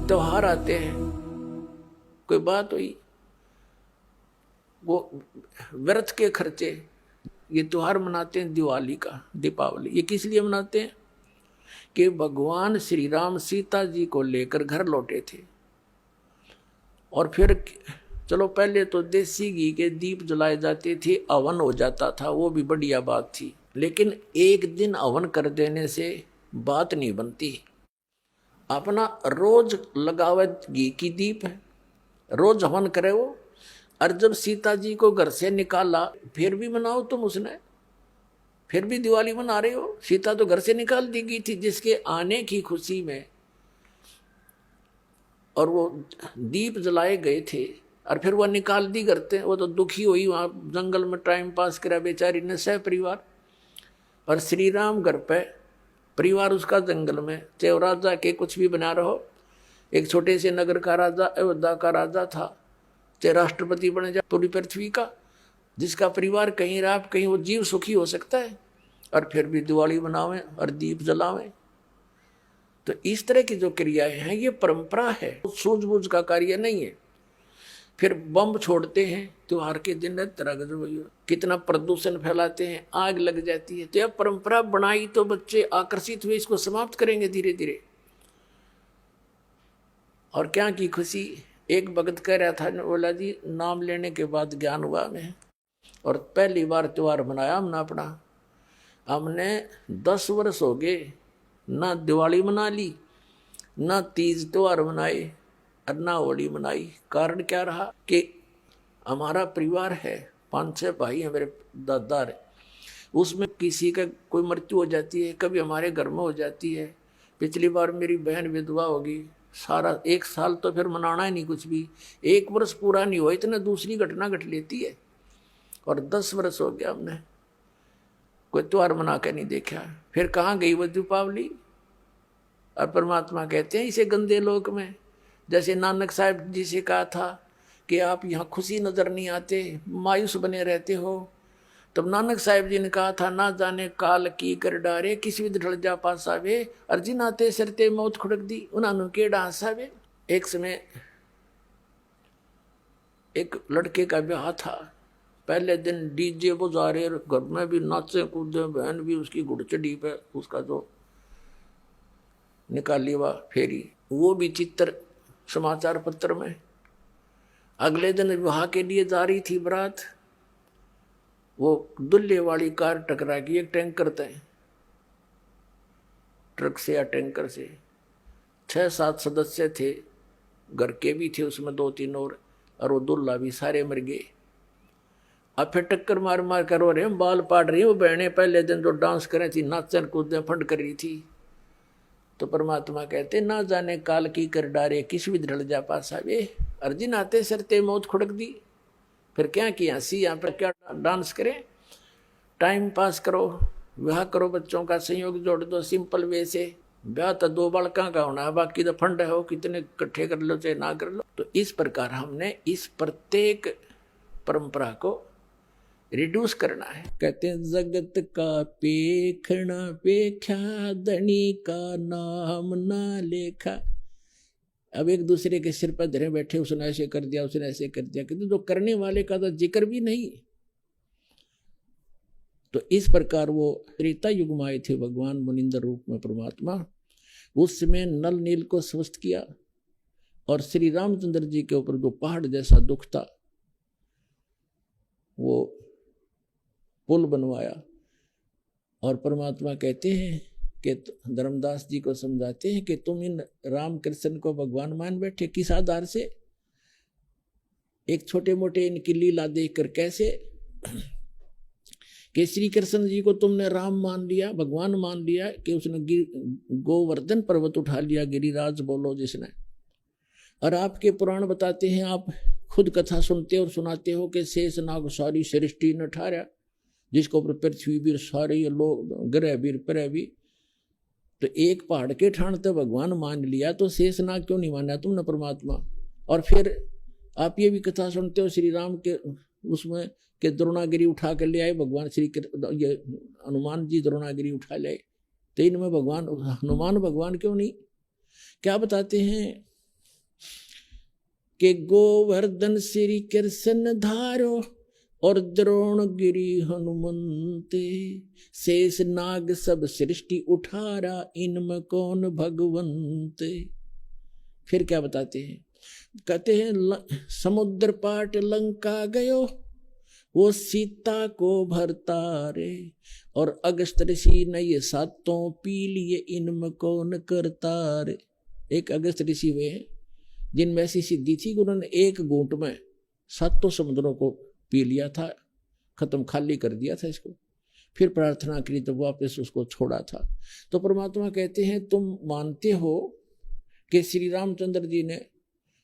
त्योहार आते हैं, कोई बात हुई, वो व्यर्थ के खर्चे, ये त्योहार मनाते हैं दिवाली का, दीपावली, ये किस लिए मनाते हैं कि भगवान श्री राम सीता जी को लेकर घर लौटे थे। और फिर चलो पहले तो देसी घी के दीप जलाए जाते थे, हवन हो जाता था, वो भी बढ़िया बात थी, लेकिन एक दिन हवन कर देने से बात नहीं बनती। अपना रोज लगावे घी की दीप है, रोज हवन करे वो। और जब सीता जी को घर से निकाला, फिर भी मनाओ तुम उसने, फिर भी दिवाली मना रहे हो। सीता तो घर से निकाल दी गई थी जिसके आने की खुशी में, और वो दीप जलाए गए थे, और फिर वह निकाल दी करते। वो तो दुखी हुई, वहां जंगल में टाइम पास करा बेचारी ने सह परिवार। और श्री राम घर पे, परिवार उसका जंगल में, चाहे राजा के कुछ भी बना रहो, एक छोटे से नगर का राजा, अयोध्या का राजा था, चाहे राष्ट्रपति बने जाए पूरी पृथ्वी का, जिसका परिवार कहीं रहा कहीं वो जीव सुखी हो सकता है, और फिर भी दिवाली मनावें और दीप जलावें। तो इस तरह की जो क्रियाएं हैं ये परंपरा है, सूझबूझ का कार्य नहीं है। फिर बम छोड़ते हैं त्योहार के दिन, कितना प्रदूषण फैलाते हैं, आग लग जाती है। तो यह परंपरा बनाई तो बच्चे आकर्षित हुए, इसको समाप्त करेंगे धीरे धीरे। और क्या की खुशी, एक भगत कह रहा था, बोला जी नाम लेने के बाद ज्ञान हुआ हमें, और पहली बार त्योहार मनाया हमने अपना। हमने 10 वर्ष हो गए ना दिवाली मना ली, ना तीज त्योहार मनाए, और ना होली मनाई। कारण क्या रहा कि हमारा परिवार है, 5-6 भाई हैं मेरे दादा है, उसमें किसी का कोई मृत्यु हो जाती है, कभी हमारे घर में हो जाती है। पिछली बार मेरी बहन विधवा होगी, सारा 1 साल तो फिर मनाना ही नहीं कुछ भी, 1 वर्ष पूरा नहीं हुआ इतना दूसरी घटना घट लेती है। और 10 वर्ष हो गया हमने कोई त्योहार मना के नहीं देखा। फिर कहाँ गई वो दीपावली। और परमात्मा कहते हैं इसे गंदे लोक में, जैसे नानक साहब जी से कहा था कि आप यहाँ खुशी नजर नहीं आते, मायूस बने रहते हो। तब नानक साहब जी ने कहा था, ना जाने काल की कर डारे, किस विध ढल जा पासावे, अर्जिन आते सरते मौत खुड़क दी, उन्होंने केड़ा हंसावे। एक समय एक लड़के का ब्याह था, पहले दिन डीजे बजा रहे, घर में भी नाचे कूदे, बहन भी उसकी घुड़चड़ी पे उसका जो निकाली हुआ फेरी, वो भी चित्र समाचार पत्र में। अगले दिन विवाह के लिए जा रही थी बारात, वो दुल्हे वाली कार टकरा गई एक टैंकर से, ट्रक से या टैंकर से। 6-7 सदस्य थे, घर के भी थे उसमें 2-3 और वो दुल्हा भी, सारे मर गए। अब फिर टक्कर मार मार कर रो रहे, बाल पाड़ रही। वो बहनें पहले दिन जो डांस कर रही थी, नाचन कूदे फंड कर रही थी। तो परमात्मा कहते, ना जाने काल की कर डारे, किस विध ढल जा पासा वे, अर्जिन आते सरते मौत खुड़क दी। फिर क्या किया, सी यहाँ पर क्या डांस करें, टाइम पास करो, विवाह करो, बच्चों का संयोग जोड़ दो सिंपल वे से। ब्याह तो 2 बालका का होना है, बाकी तो फंड है, हो कितने इकट्ठे कर लो चाहे ना कर लो। तो इस प्रकार हमने इस प्रत्येक परंपरा को रिड्यूस करना है। कहते हैं जगत का पेखना पेख्या, धनी का नाम ना लेखा। अब एक दूसरे के सिर पर धरे बैठे, उसने ऐसे कर दिया, उसने ऐसे कर दिया, किंतु जो करने वाले का तो जिक्र भी नहीं। तो इस प्रकार वो त्रेता युग में आए थे भगवान मुनिंदर रूप में परमात्मा। उस समय नल नील को स्वस्थ किया, और श्री रामचंद्र जी के ऊपर जो पहाड़ जैसा दुख था, वो पुल बनवाया। और परमात्मा कहते हैं कि धर्मदास जी को समझाते हैं कि तुम इन राम कृष्ण को भगवान मान बैठे, किस आधार से, एक छोटे मोटे इनकी लीला देखकर कैसे, कि श्री कृष्ण जी को तुमने राम मान लिया, भगवान मान लिया, कि उसने गोवर्धन पर्वत उठा लिया, गिरिराज बोलो जिसने। और आपके पुराण बताते हैं, आप खुद कथा सुनते और सुनाते हो कि शेष नाग सारी सृष्टि न ठारा, जिसको ऊपर पृथ्वी भी सारे ये लोग ग्रह भी प्रह भी। तो एक पहाड़ के ठाण तो भगवान मान लिया, तो शेष नाग क्यों नहीं माना तुमने परमात्मा। और फिर आप ये भी कथा सुनते हो श्री राम के उसमें कि द्रोणागिरी उठा कर ले आए भगवान, ये हनुमान जी द्रोणागिरी उठा ले आए, तो इनमें भगवान हनुमान भगवान क्यों नहीं। क्या बताते हैं के गोवर्धन श्री कृष्ण धारो और द्रोणगिरी हनुमंते, शेष नाग सब सृष्टि उठारा इनमें कौन भगवंते। फिर क्या बताते हैं, कहते हैं समुद्र पाट लंका गयो वो सीता को भरता रे, और अगस्त ऋषि ने ये सातों पी लिए इनमें कौन करता रे। एक अगस्त ऋषि वे हैं जिनमें ऐसी सिद्धि थी कि उन्होंने एक घूंट में सातों समुद्रों को पी लिया था, खत्म खाली कर दिया था इसको। फिर प्रार्थना करी तो वापस उसको छोड़ा था। तो परमात्मा कहते हैं तुम मानते हो कि श्री रामचंद्र जी ने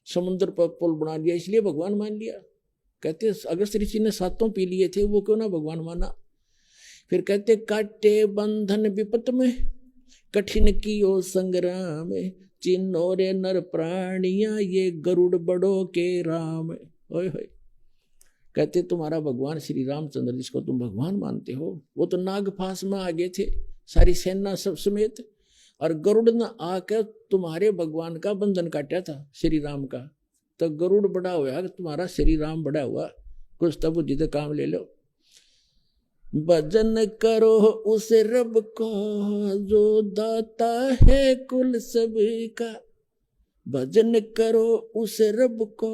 समुद्र पर पुल बना लिया इसलिए भगवान मान लिया। कहते अगस्त ऋषि ने सातों पी लिए थे, वो क्यों ना भगवान माना। फिर कहते काटे बंधन विपत में कठिन कियो संग्राम, चिन्हो रे नर प्राणिया ये गरुड़ बड़ो के राम। ओए होए, कहते तुम्हारा भगवान श्री रामचंद्र जिसको तुम भगवान मानते हो वो तो नागफास में आ गए थे सारी सेना सब समेत, और गरुड़ ने आकर तुम्हारे भगवान का बंधन काटा था श्री राम का। तो गरुड़ बड़ा हुआ तुम्हारा श्री राम बड़ा हुआ, कुछ तब बुद्धि तो काम ले लो। भजन करो उस रब को जो दाता है कुल सबका, भजन करो उस रब को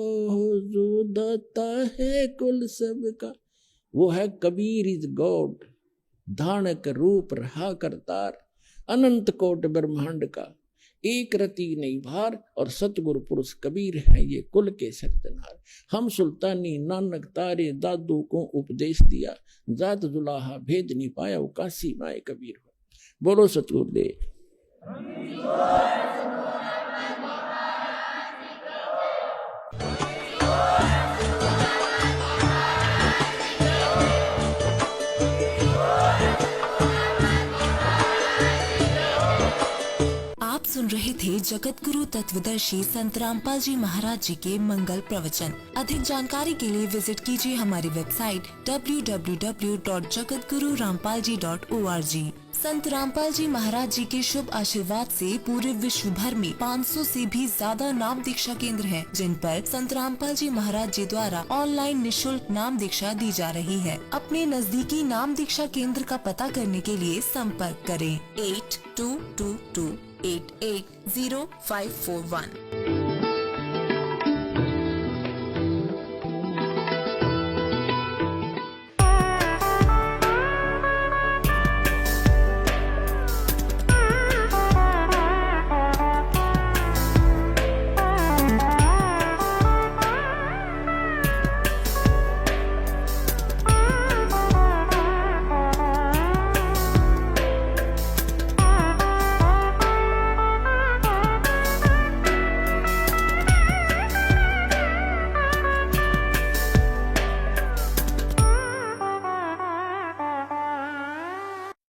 जो दाता है कुल सबका। वो है कबीर इज गॉड, धानक रूप रहा करतार, अनंत कोट ब्रह्मांड का एक रति नहीं भार, और सतगुरु पुरुष कबीर है ये कुल के सरदनार। हम सुल्तानी नानक तारे दादू को उपदेश दिया, जात दुलाहा भेद नहीं पाया वो काशी माए कबीर हो। बोलो सतगुरुदेव। सुन रहे थे जगत गुरु तत्वदर्शी संत रामपाल जी महाराज जी के मंगल प्रवचन। अधिक जानकारी के लिए विजिट कीजिए हमारी वेबसाइट www.jagatgururampalji.org। संत रामपाल जी महाराज जी के शुभ आशीर्वाद से पूरे विश्व भर में 500 से भी ज्यादा नाम दीक्षा केंद्र हैं, जिन पर संत रामपाल जी महाराज जी द्वारा ऑनलाइन निशुल्क नाम दीक्षा दी जा रही है। अपने नजदीकी नाम दीक्षा केंद्र का पता करने के लिए संपर्क करें 8222880541।